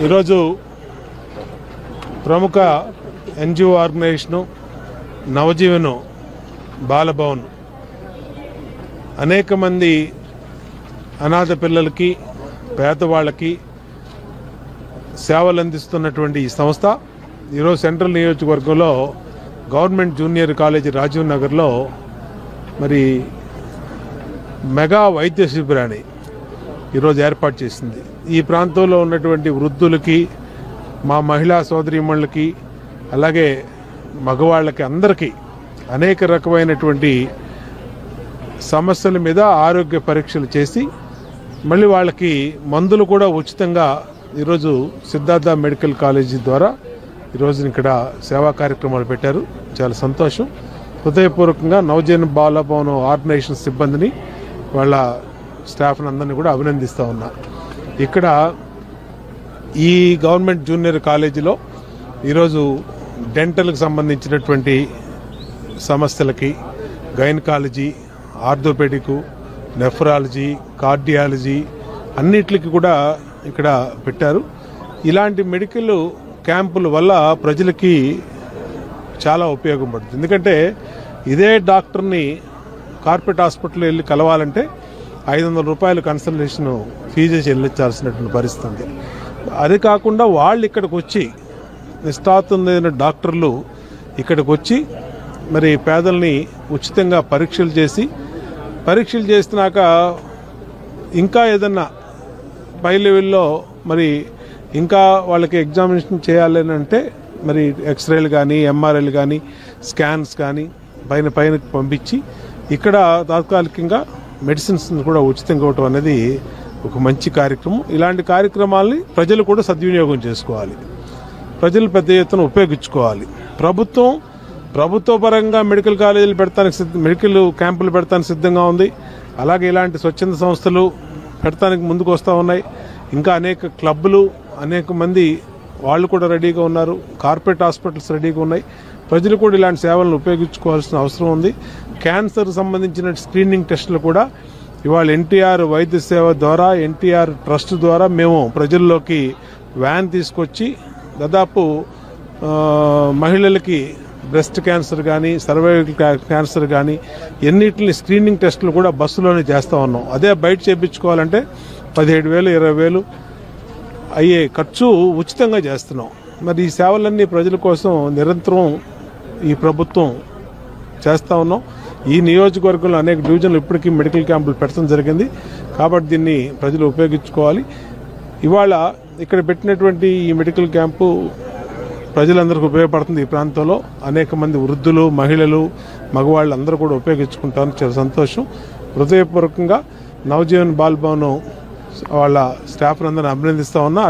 ఈరోజు ప్రముఖ NGO organisation Navjivan Bal Bhavan అనేక మంది అనాథ పిల్లలకి పేదవాళ్ళకి సేవలు అందిస్తున్నటువంటి ఈ సంస్థ ఈరోజు సెంట్రల్ నియోజకవర్గంలో గవర్నమెంట్ జూనియర్ కాలేజీ రాజీవ్ నగర్లో మరి మెగా వైద్య శిబిరాన్ని ఈరోజు ఏర్పాటు చేసింది. ఈ ప్రాంతంలో ఉన్నటువంటి వృద్ధులకి, మా మహిళా సోదరీమణులకి, అలాగే మగవాళ్ళకి అందరికీ అనేక రకమైనటువంటి సమస్యల మీద ఆరోగ్య పరీక్షలు చేసి మళ్ళీ వాళ్ళకి మందులు కూడా ఉచితంగా ఈరోజు సిద్ధార్థ మెడికల్ కాలేజీ ద్వారా ఈరోజు ఇక్కడ సేవా కార్యక్రమాలు పెట్టారు. చాలా సంతోషం. హృదయపూర్వకంగా నవజీవన్ బాలభవన్ ఆర్గనైజేషన్ సిబ్బందిని, వాళ్ళ స్టాఫ్ని అందరినీ కూడా అభినందిస్తూ ఉన్నా. ఇక్కడ ఈ గవర్నమెంట్ జూనియర్ కాలేజీలో ఈరోజు డెంటల్కి సంబంధించినటువంటి సమస్యలకి గైనకాలజీ, ఆర్థోపెడిక్, నెఫ్రాలజీ, కార్డియాలజీ అన్నిటికి కూడా ఇక్కడ పెట్టారు. ఇలాంటి మెడికల్ క్యాంపుల వల్ల ప్రజలకి చాలా ఉపయోగం పడుతుంది. ఎందుకంటే ఇదే డాక్టర్ని కార్పొరేట్ హాస్పిటల్లో వెళ్ళి కలవాలంటే 500 రూపాయలు కన్సల్టేషన్ ఫీజు చెల్లించాల్సినటువంటి పరిస్థితి ఉంది. అది కాకుండా వాళ్ళు ఇక్కడికి వచ్చి, నిష్ణాతులైన డాక్టర్లు ఇక్కడికి వచ్చి మరి పేదల్ని ఉచితంగా పరీక్షలు చేసినాక ఇంకా ఏదన్నా పై లెవెల్లో మరి ఇంకా వాళ్ళకి ఎగ్జామినేషన్ చేయాలని అంటే మరి ఎక్స్రేలు కానీ, ఎంఆర్ఐలు కానీ, స్కాన్స్ కానీ పైన పంపించి ఇక్కడ తాత్కాలికంగా మెడిసిన్స్ కూడా ఉచితంగా ఇవ్వటం అనేది ఒక మంచి కార్యక్రమం. ఇలాంటి కార్యక్రమాలని ప్రజలు కూడా సద్వినియోగం చేసుకోవాలి, ప్రజలు పెద్ద ఎత్తున ఉపయోగించుకోవాలి. ప్రభుత్వ పరంగా మెడికల్ కాలేజీలు మెడికల్ క్యాంపులు పెడతానికి సిద్ధంగా ఉంది. అలాగే ఇలాంటి స్వచ్ఛంద సంస్థలు పెడతానికి ముందుకు వస్తూ ఉన్నాయి. ఇంకా అనేక క్లబ్లు, అనేక మంది వాళ్ళు కూడా రెడీగా ఉన్నారు. కార్పొరేట్ హాస్పిటల్స్ రెడీగా ఉన్నాయి. ప్రజలు కూడా ఇలాంటి సేవలను ఉపయోగించుకోవాల్సిన అవసరం ఉంది. క్యాన్సర్ సంబంధించిన స్క్రీనింగ్ టెస్టులు కూడా ఇవాళ ఎన్టీఆర్ వైద్య సేవ ద్వారా, ఎన్టీఆర్ ట్రస్ట్ ద్వారా మేము ప్రజల్లోకి వ్యాన్ తీసుకొచ్చి దాదాపు మహిళలకి బ్రెస్ట్ క్యాన్సర్ కానీ, సర్వైకల్ క్యాన్సర్ కానీ ఎన్నిటిని స్క్రీనింగ్ టెస్టులు కూడా బస్సులోనే చేస్తూ ఉన్నాం. అదే బయట చేయించుకోవాలంటే 17,000, 20,000 అయ్యే ఖర్చు ఉచితంగా చేస్తున్నాం. మరి ఈ సేవలన్నీ ప్రజల కోసం నిరంతరం ఈ ప్రభుత్వం చేస్తూ ఉన్నాం. ఈ నియోజకవర్గంలో అనేక డివిజన్లు ఇప్పటికీ మెడికల్ క్యాంపులు పెట్టడం జరిగింది. కాబట్టి దీన్ని ప్రజలు ఉపయోగించుకోవాలి. ఇవాళ ఇక్కడ పెట్టినటువంటి ఈ మెడికల్ క్యాంపు ప్రజలందరికీ ఉపయోగపడుతుంది. ఈ ప్రాంతంలో అనేక మంది వృద్ధులు, మహిళలు, మగవాళ్ళు అందరూ కూడా ఉపయోగించుకుంటారని చాలా సంతోషం. హృదయపూర్వకంగా నవజీవన్ బాలభవన్ వాళ్ళ స్టాఫ్ అందరిని అభినందిస్తా ఉన్నా.